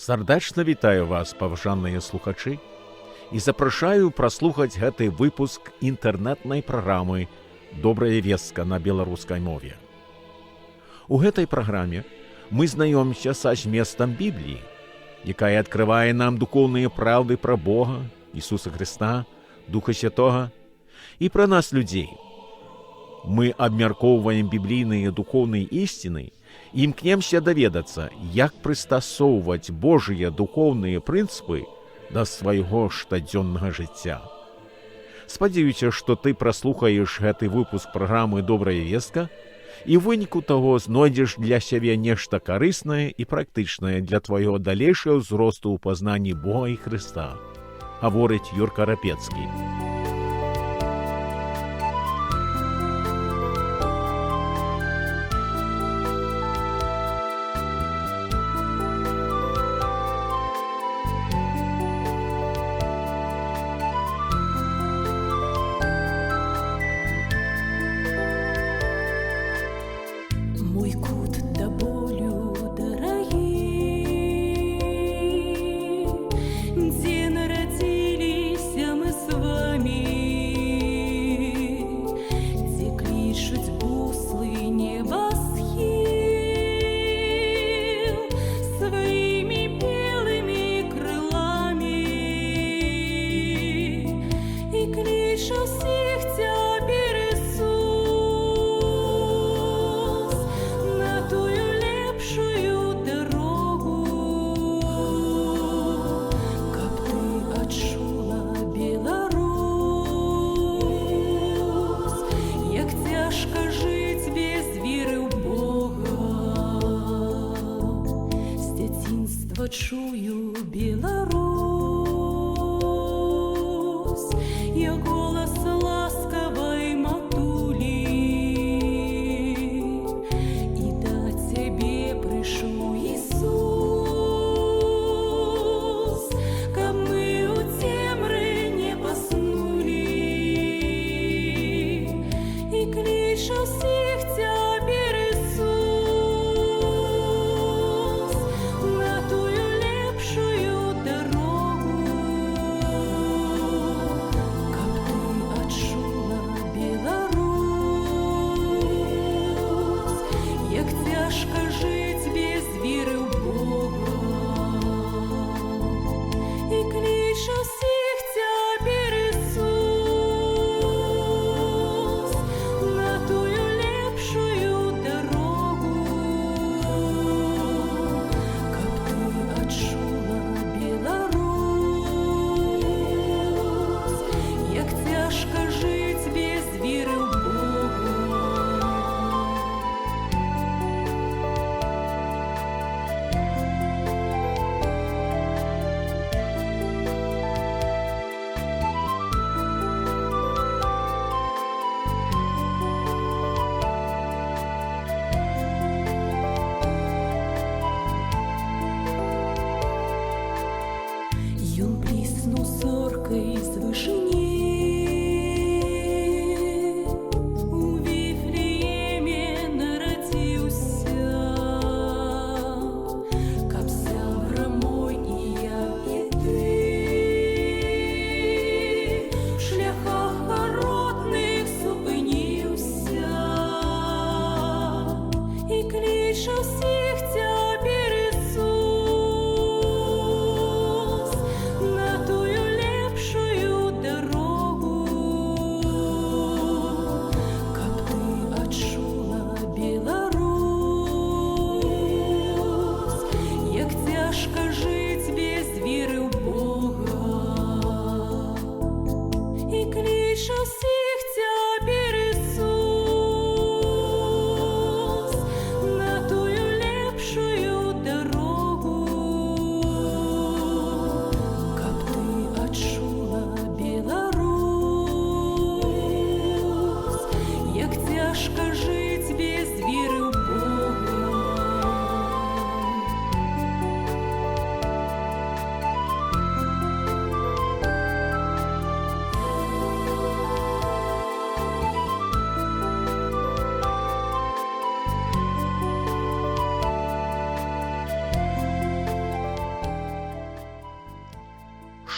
Сардэчна вітаю вас, паважаныя слухачы, і запрашаю праслухаць гэты выпуск інтэрнэтнай праграмы «Добрая вестка» на беларускай мове. У гэтай праграме мы знаёмся са зместам Бібліі, якая адкрывае нам духоўныя праўды пра Бога, Ісуса Хрыста, Духа Святога і пра нас, людзей. Мы абмяркоўваем біблійныя духоўныя ісціны і імкнемся даведацца, як прыстасоўваць Божыя духоўныя прынцыпы да свайго штодзённага жыцця. Спадзяюся, што ты праслухаеш гэты выпуск праграмы «Добрая вестка» і ў выніку таго знойдзеш для сябе нешта карыснае і практычнае для твайго далейшага ўзросту ў пазнанні Бога і Хрыста, гаворыць Юрка Рапецкі. Чую Беларусь, я голос ласковой матулі, і до тебе прийшов Ісус, каб ми у темры не поснули, і клич усіх тепер Ісус, на тую лепшую дорогу, каб ты адчула, Беларусь, як цяжка жыць без веры ў Бога, і кліч усіх цяпер Ісус, на тую лепшую дорогу, каб ты адчула, Беларусь, як цяжка жыць без веры ў Бога.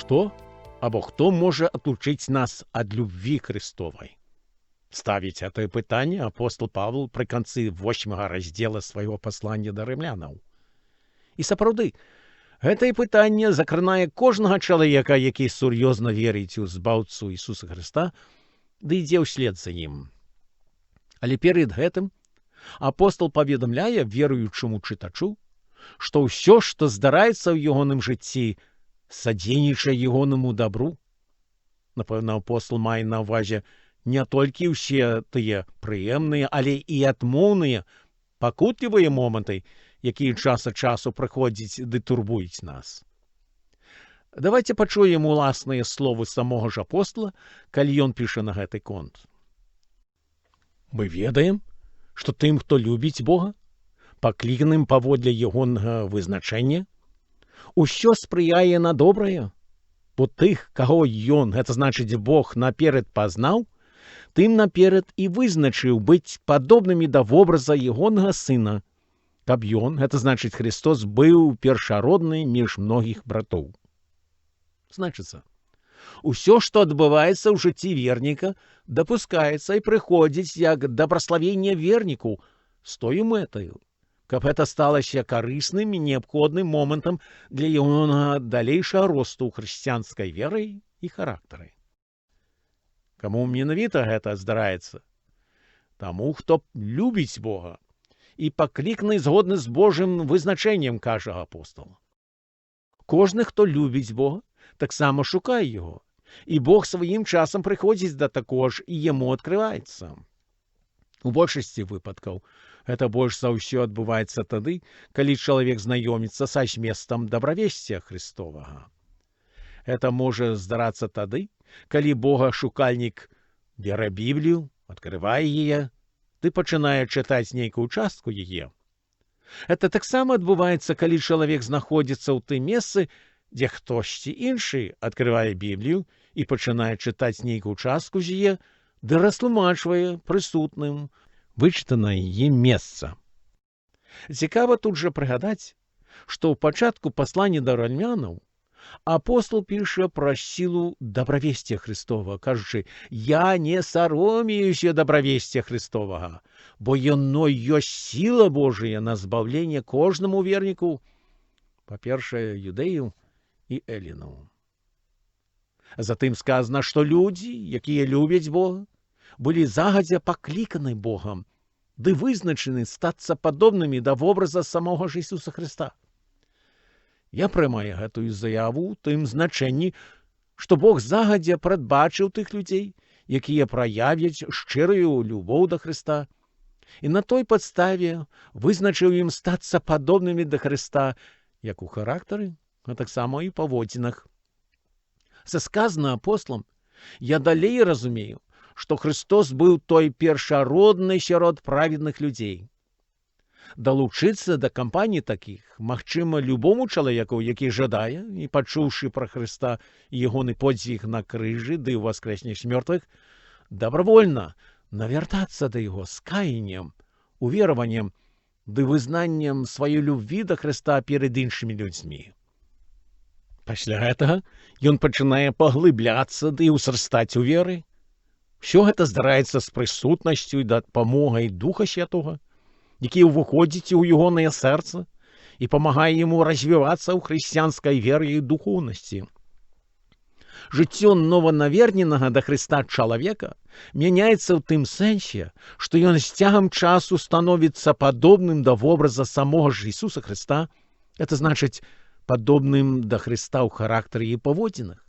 Ніхто або хто може отлучить нас от любви Христовой? Ставить это питання апостол Павел при конці 8 розділу свого послання до римлянам. І сапраўды, гэта пытанне закранае кожнага чалавека, які сур'ёзна верыць у збаўцу Ісуса Христа, ды ідзе ўслед за ім. Але перед гэтым апостол паведамляе веруючаму чытачу, што ўсё, што здараецца ў ягоным жыцці, садзейнічае ягонаму дабру. Напэўна, апостол мае на ўвазе не толькі ўсе тыя прыемныя, але і адмоўныя, пакутлівыя моманты, якія час ад часу прыходзяць ды турбуюць нас. Давайте пачуем уласныя словы самога ж апостола, калі ён піша на гэты конт. Мы ведаем, што тым, хто любіць Бога, пакліканым паводле ягонага вызначэння, усё спрыяе на добрае, бо тых, каго ён, гэта значыць Бог, наперад пазнаў, тым наперад і вызначыў быць падобнымі да вобраза ягонага сына, каб ён, гэта значыць Христос, быў першародны між многіх братоў. Значыцца, усё, што адбываецца ў жыцці верніка, дапускаецца і прыходзіць як да праславення верніку з тою мэтаю, каб гэта сталася карысным і неабходным момантам для ягонага далейшага росту ў хрысціянскай веры і характары. Каму менавіта гэта здараецца? Таму, хто любіць Бога і пакліканы згодны з Божым вызначэннем, кажа апостол. Кожны, хто любіць Бога, таксама шукае Яго, і Бог сваім часам прыходзіць да такога ж і яму адкрываецца. У большасці выпадкаў гэта больш за ўсё адбываецца тады, калі чалавек знаёміцца са зместам дабравесця Христовага. Гэта можа здарацца тады, калі Бога-шукальнік бярэ Біблію, адкрывае яе, ды пачынае чытаць нейкую частку яе. Гэта таксама адбываецца, калі чалавек знаходзіцца ў тым месцы, дзе хтосьці іншы адкрывае Біблію і пачынае чытаць нейкую частку з яе, ды растлумачвае прысутным вычытанае ім месца. Цікава тут жа прыгадаць, што ў пачатку паслання да римлянаў апостол піша пра сілу дабравесця Христова, кажучы: «Я не саромеюся дабравесця Христовага, бо яно ёсць сіла Божая на збаўленне кожнаму верніку, па-першае, юдэю і эліну». Затым сказана, што людзі, якія любяць Бога, былі загадзя пакліканы Богам, ды вызначаны стацца падобнымі да вобраза самога ж Ісуса Христа. Я прымаю гэтую заяву ў тым значэнні, што Бог загадзя прадбачыў тых людзей, якія праявяць шчырую любоў да Христа, і на той падставе вызначыў ім стацца падобнымі да Христа як у характары, а таксама і паводзінах. Са сказана апостолам, я далей разумею, што Христос быў той першародны сярод праведных людзей. Далучыцца да кампаніі такіх магчыма любому чалавеку, які жадае, і пачуўшы пра Христа і ягоны подзвіг на крыжы ды ўваскрэсніш мёртвых, добравольна навяртацца да яго з каяннем, увераваннем ды вызнаннем сваёй любві да Христа перад іншымі людзьмі. Пасля гэтага ён пачынае паглыбляцца ды ўзрастаць у веры. Усё гэта здараецца з прысутнасцю і дапамогай Духа Святога, які ўваходзіць у ягонае сэрца і памагае яму развівацца ў хрысціянскай веры і духоўнасці. Жыццё нованаверненага да Христа чалавека мяняецца ў тым сэнсе, што ён з цягам часу становіцца падобным да вобраза самога ж Ісуса Христа, это значыць, падобным да Христа ў характары і паводзінах.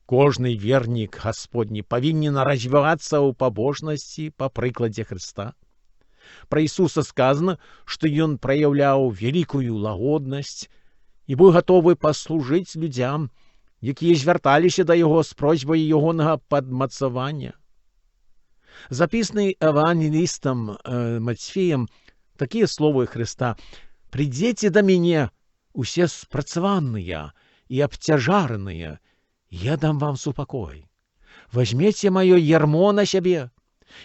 Кожны вернік Гасподні павінен развівацца ў пабожнасці па прыкладзе Христа. Пра Ісуса сказана, што ён праяўляў вялікую лагоднасць і быў гатовы паслужыць людзям, якія звярталіся да яго з просьбай ягонага падмацавання. Запісаны евангелістам Мацфеем такія словы Христа: «Придзеце да мяне усе спрацаваныя і абцяжараныя, я дам вам супакой. Возьмеце маё ярмо на сябе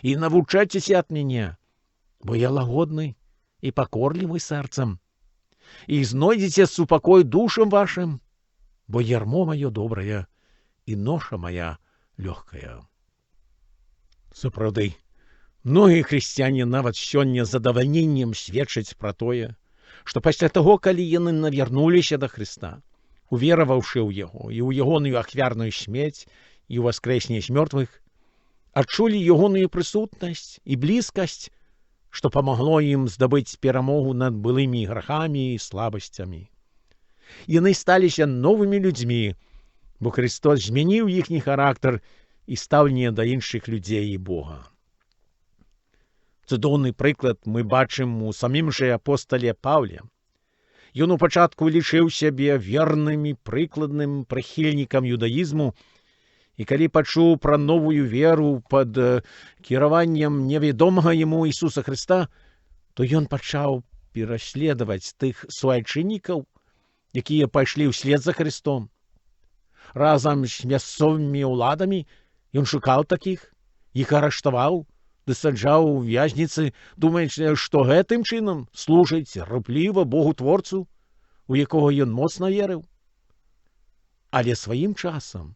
і навучайцеся ад мяне, бо я лагодны і пакорлівы сэрцам, і знойдзеце супакой душам вашым, бо ярмо маё добрае і ноша моя лёгкая. Сапраўды, многія хрысціяне нават сёння з задавальненнем сведчаць пра тое, што пасля таго, калі яны навярнуліся да Хрыста, увераваўшы ў Яго і ў ягоную ахвярную смерць і ў воскрэсенне з мёртвых, адчулі ягоную прысутнасць і блізкасць, што памагло ім здабыць перамогу над былымі грахамі і слабасцямі. Яны сталіся новымі людзьмі, бо Христос змяніў іхні характар і стаўленне да іншых людзей і Бога. Цудоўны прыклад мы бачым у самім жа апостале Паўле. Ён у пачатку лічыў сябе верным і прыкладным прыхільнікам юдаізму, і калі пачуў пра новую веру пад кіраваннем невядомага яму Ісуса Хрыста, то ён пачаў пераследаваць тых суайчыннікаў, якія пайшлі ўслед за Христом. Разам з мясцовымі ўладамі ён шукаў такіх, іх арыштаваў, дасаджаў у вязніцы, думаючы, што гэтым чынам служыць рупліва Богу-творцу, у якога ён моцна верыў. Але сваім часам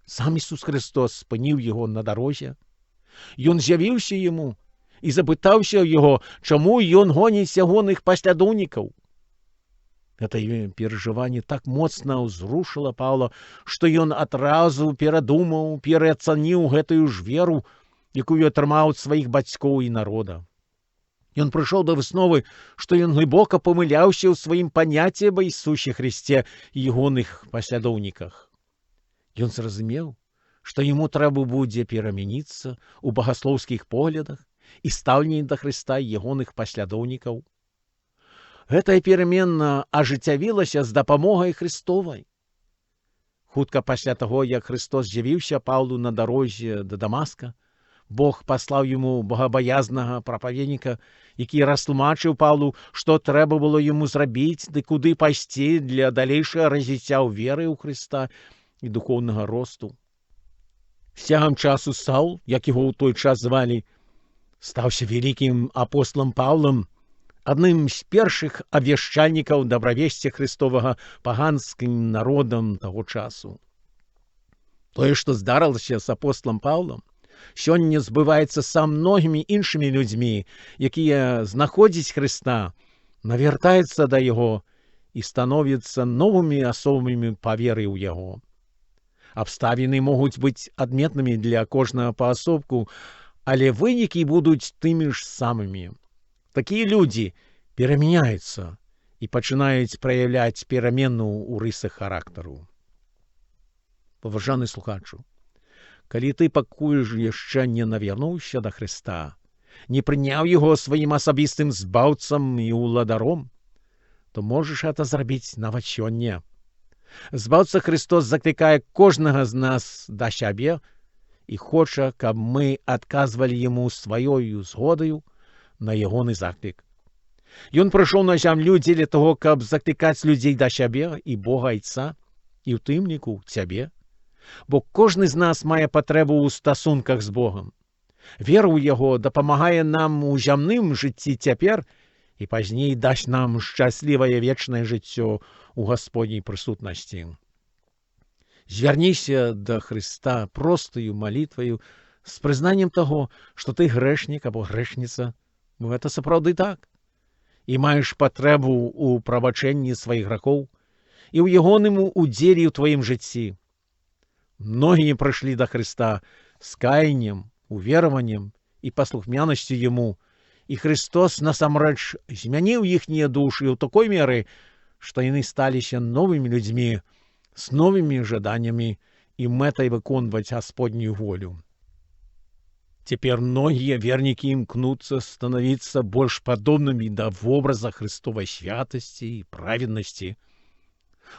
сам Ісус Христос спыніў яго на дарозе. Ён з'явіўся яму і запытаўся ў яго, чаму ён гоніць ягоных паслядоўнікаў. Гэта перажыванне так моцна ўзрушыла Паўла, што ён адразу перадумаў, пераацаніў гэтую ж веру, якую атрымаў ад сваіх бацькоў і народа. Ён прыйшоў да высновы, што ён глыбока памыляўся ў сваім паняцці аб Ісусе Хрысце і ягоных паслядоўніках. Ён зразумеў, што яму трэба будзе перамяніцца ў багаслоўскіх поглядах і стаўленні да Хрыста і ягоных паслядоўнікаў. Гэтая перамена ажыццявілася з дапамогай Христовай. Хутка пасля таго, як Христос з'явіўся Паўлу на дарозе да Дамаска, Бог паслаў яму богабаязнага прапаведніка, які растлумачыў Паўлу, што трэба было яму зрабіць, ды куды пайсці для далейшага развіцця ў веры ў Хрыста і духоўнага росту. З цягам часу Саул, як яго ў той час звалі, стаўся вялікім апосталам Паўлам, адным з першых абвяшчальнікаў дабравесця Христовага паганскім народам таго часу. Тое, што здарылася з апосталам Паўлам, сёння збываецца са многімі іншымі людзьмі, якія знаходзяць Хрыста, навяртаюцца да Яго і становяцца новымі асобамі па веры ў Яго. Абставіны могуць быць адметнымі для кожнага паасобку, але вынікі будуць тымі ж самымі. Такія людзі перамяняюцца і пачынаюць праяўляць перамену ў рысах характару. Паважаны слухачу, калі ты пакуль яшчэ не навярнуўся да Хрыста, не прыняў яго сваім асабістым збаўцам і ўладаром, то можаш гэта зрабіць нават сёння. Збаўца Христос заклікае кожнага з нас да сябе і хоча, каб мы адказвалі яму сваёю згодаю на ягоны заклік. Ён прыйшоў на зямлю дзеля таго, каб заклікаць людзей да сябе і Бога Айца, і ў тым ліку цябе. Бо кожны з нас мае патрэбу ў стасунках з Богам. Вера ў Яго дапамагае нам у зямным жыцці цяпер і пазней дасць нам шчаслівае вечнае жыццё у Гасподняй прысутнасці. Звярніся да Хрыста простаю малітваю з прызнаннем таго, што ты грэшнік або грэшніца, бо гэта сапраўды так, і маеш патрэбу ў прабачэнні сваіх грахоў і ў ягоным удзеле ў тваім жыцці. Многія прыйшлі да Хрыста з каяннем, увераваннем і паслухмянасцю Яму, і Христос насамрэч змяніў іхнія душы ў такой меры, што яны сталіся новымі людзьмі з новымі жаданнямі і мэтай выконваць Гасподнюю волю. Цяпер многія вернікі імкнуцца станавіцца больш падобнымі да вобраза Христовай святасці і праведнасці.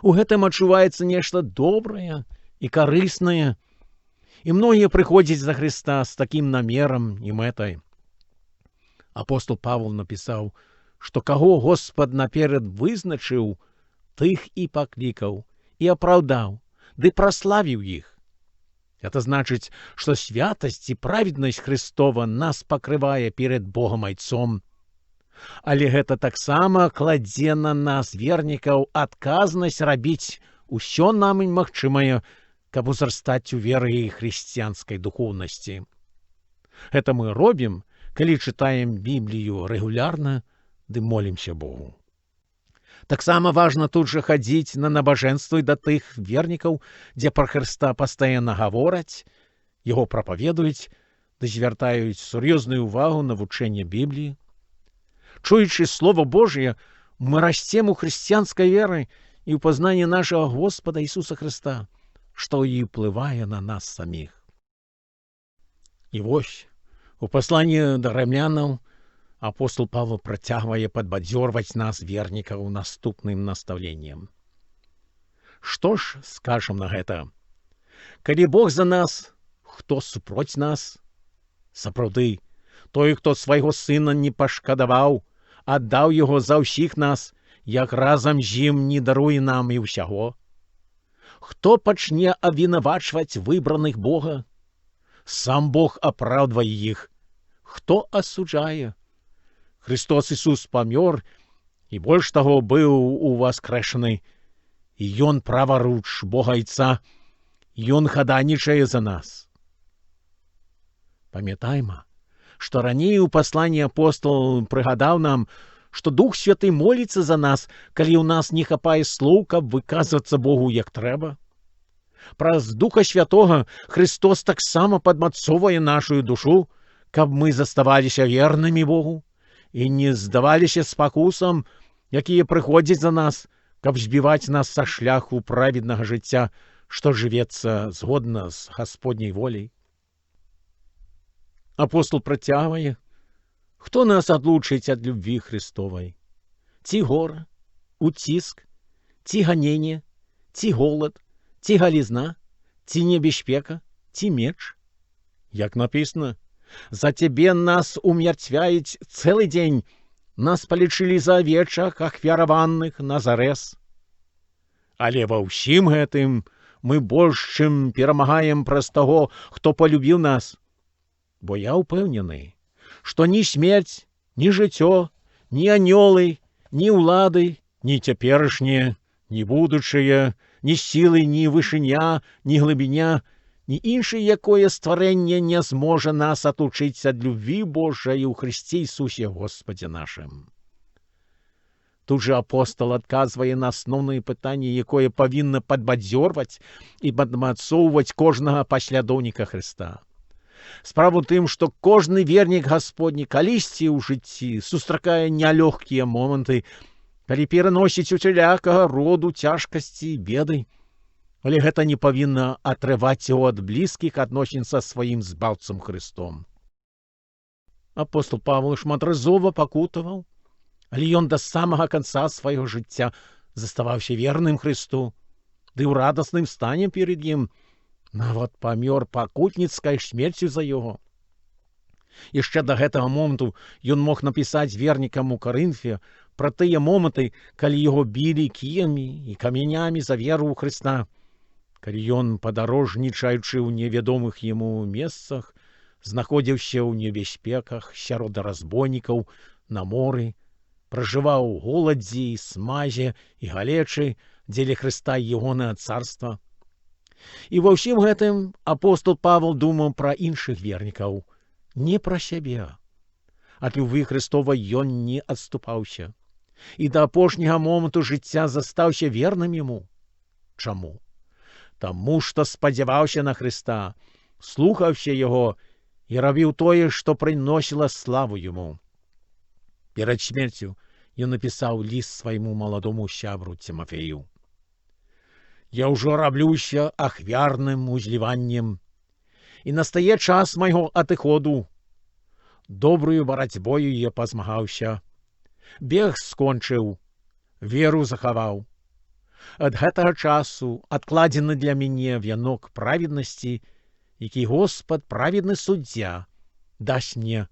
У гэтым адчуваецца нешта добрае і карыснае, і многія прыходзяць да Хрыста з такім намерам і мэтай. Апостол Павел напісаў, што каго Господ наперад вызначыў, тых і паклікаў, і апраўдаў, ды праславіў іх. Это значыць, што святасць і праведнасць Христова нас пакрывае перед Богом Айцом. Але гэта таксама кладзе на нас, вернікаў, адказнасць рабіць усё нам магчымае, каб узрастаць у веры і хрысціянскай духоўнасці. Гэта мы робім, калі чытаем Біблію рэгулярна ды молімся Богу. Таксама важна тут жа хадзіць на набажэнствы да тых вернікаў, дзе пра Хрыста пастаянна гавораць, яго прапаведуюць, ды звяртаюць сур'ёзную ўвагу на вучэнне Бібліі. Чуючы Слова Божие, мы расцем у хрысціянскай веры і ў пазнанні нашага Господа Ісуса Хрыста, што і ўплывае на нас саміх. І вось, у пасланні да рымлянаў апостол Павел працягвае падбадзёрваць нас, вернікаў, наступным настаўленнем. Што ж скажам на гэта? Калі Бог за нас, хто супроць нас? Сапраўды, той, хто свайго сына не пашкадаваў, аддаў яго за ўсіх нас, як разам з ім не даруе нам і ўсяго? Хто пачне абвінавачваць выбраных Бога? Сам Бог апраўдвае іх. Хто асуджае? Христос Ісус памёр і больш таго быў уваскрэшаны, і Ён праваруч Бога Айца, Ён хаданічае за нас. Памятайма, што раней у пасланні апостол прыгадаў нам, што Дух Святы моліцца за нас, калі ў нас не хапае слоў, каб выказвацца Богу як трэба. Праз Духа Святога Христос таксама падмацоўвае нашу душу, каб мы заставаліся вернымі Богу і не здаваліся спакусам, якія прыходзяць за нас, каб збіваць нас са шляху праведнага жыцця, што жывецца згодна з Гасподняй воляй. Апостол працягвае: хто нас адлучыць ад любві Христовай? Ці гора, уціск, ці ганенне, ці голад, ці галізна, ці небяспека, ці меч? Як напісана: за Цябе нас умерцвяюць цэлы дзень, нас палічылі за авечак ахвяраваных на зарэз. Але ва ўсім гэтым мы больш чым перамагаем праз таго, хто полюбіў нас. Бо я ўпэўнены, што ні смерць, ні жыццё, ні анёлы, ні ўлады, ні цяперашнія, ні будучыя, ні сілы, ні вышыня, ні глыбіня, ні іншае якое стварэнне не зможа нас атлучыць ад любві Божай у Хрысце Ісусе Господзе нашым. Тут жа апостол адказвае на асноўнае пытанне, якое павінна падбадзёрваць і падмацоўваць кожнага паслядоўніка Хрыста. Справа ў тым, што кожны вернік Гасподні калісьці ў жыцці сустракае нялёгкія моманты, калі пераносіць усялякага роду цяжкасці і беды, але гэта не павінна атрываць яго ад блізкіх адносін са сваім збаўцам Хрыстом. Апостол Павел шматразова пакутаваў, але ён да самага канца свайго жыцця заставаўся верным Хрысту, ды ў радасным стане перад ім, нават памёр пакутніцкай смерцю за яго. Яшчэ да гэтага моманту ён мог напісаць вернікам у Карынфе пра тыя моманты, калі яго білі кіямі і камянямі за веру ў Хрыста, калі ён, падарожнічаючы ў невядомых яму месцах, знаходзіўся ў небяспеках сярод разбойнікаў на моры, пражываў у голадзе і смазе і галечы дзеля Хрыста і ягонае царства. І ва ўсім гэтым апостол Павел думаў пра іншых вернікаў, не пра сябе. Ад любві Христовай ён не адступаўся і да апошняга моманту жыцця застаўся верным яму. Чаму? Таму што спадзяваўся на Хрыста, слухаўся яго і рабіў тое, што прыносіла славу яму. Перад смерцю ён напісаў ліст свайму маладому сябру Цімафею. Я ўжо раблюся ахвярным узліваннем, і настае час майго адыходу. Добрую барацьбою я пазмагаўся, бег скончыў, веру захаваў. Ад гэтага часу адкладзены для мяне вянок праведнасці, які Господ, праведны суддзя, дасць мне,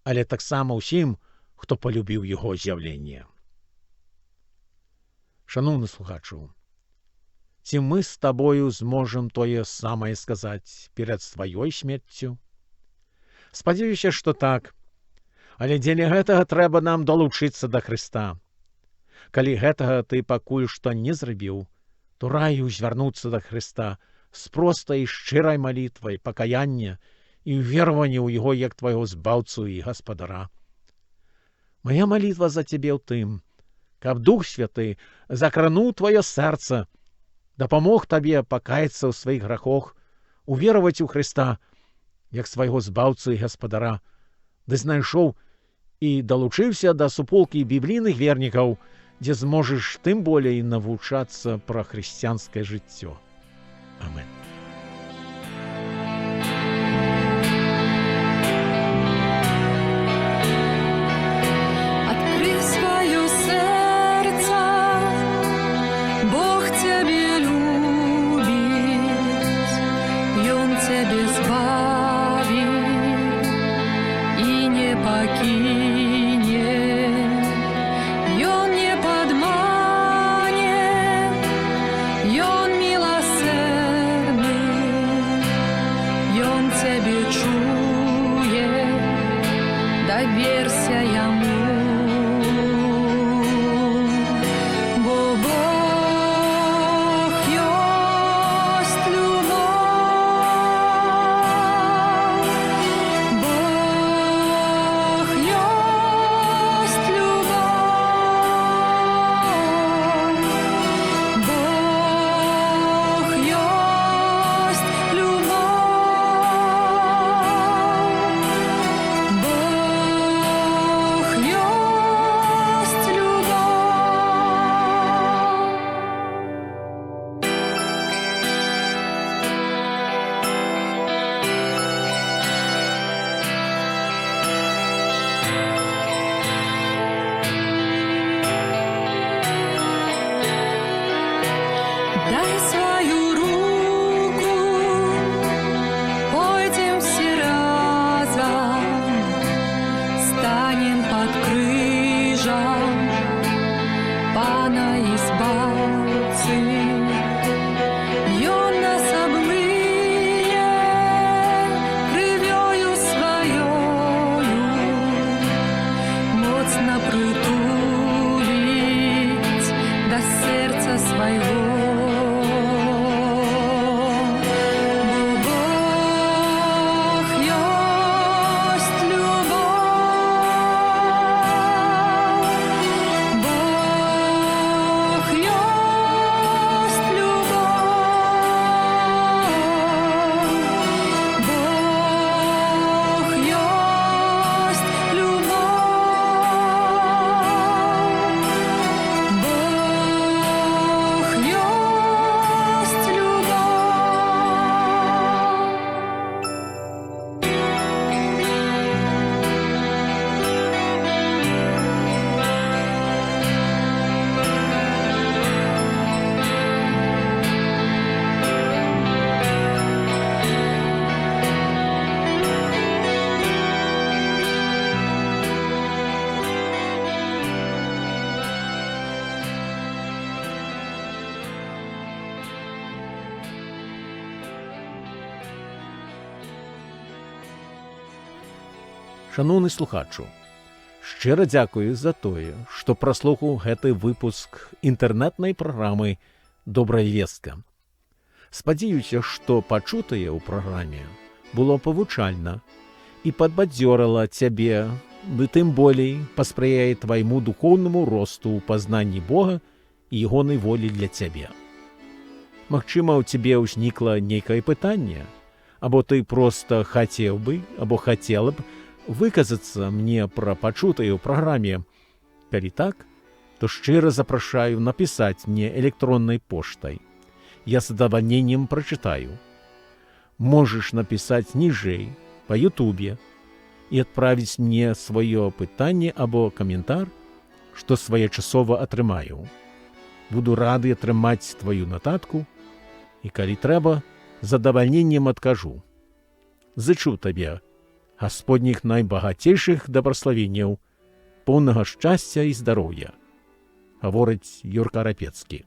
але таксама ўсім, хто полюбіў яго з'яўленне. Шаноўны слухачу, ці мы з табою зможам тое самае сказаць перад сваёй смерцю? Спадзяюся, што так, але дзеля гэтага трэба нам далучыцца да Хрыста. Калі гэтага ты пакуль што не зрабіў, то то раю звярнуцца да Хрыста з простай шчырай малітвай, пакаяння і ўверавання ў Яго як твайго збаўцу і гаспадара. Моя малітва за цябе ў тым, каб Дух Святы закрануў твоё сэрца, дапамог табе пакаяцца ў сваіх грахах, увераваць у Хрыста як свайго збаўцу і гаспадара, ды знайшоў і далучыўся да суполкі біблійных вернікаў, дзе зможаш тым болей навучацца пра хрысціянскае жыццё. Амен. Открыв свое сердце, Бог тебе любит, и Он тебе избавит и не покинет, и Он не подманет, и Он милосердный, и Он тебе чует, доверься Ему. Бо Бог есть любовь, Бог есть любовь, Бог есть любовь, Бог есть Дай свою руку, пойдем все разом, станем под крыжом Пана избавцы. И Он нас обмыє кривьою своёю, моцно притулить до сердца своего. Бог есть любовь, Бог есть любовь, Бог есть любовь, Бог есть Шановны слухачу, шчыра дзякую за тое, што праслухаў гэты выпуск інтэрнэтнай праграмы «Добрая вестка». Спадзяюся, што пачутае ў праграме было павучальна і падбадзёрыла цябе, ды тым болей паспрыяе твайму духоўнаму росту ў пазнанні Бога і ягонай волі для цябе. Магчыма, у цябе ўзнікла нейкае пытанне, або ты проста хацеў бы, або хацела б выказацца мне пра пачутае ў праграме. Калі так, то шчыра запрашаю напісаць мне электроннай поштай. Я з задавальненнем прачытаю. Можаш напісаць ніжэй па Ютубе і адправіць мне сваё пытанне або каментар, што своечасова атрымаю. Буду рады атрымаць тваю нататку і, калі трэба, з задавальненнем адкажу. Зычу табе Гасподніх найбагацейшых дабраславенняў, поўнага шчасця і здароўя, гаворыць Юрка Рапецкі.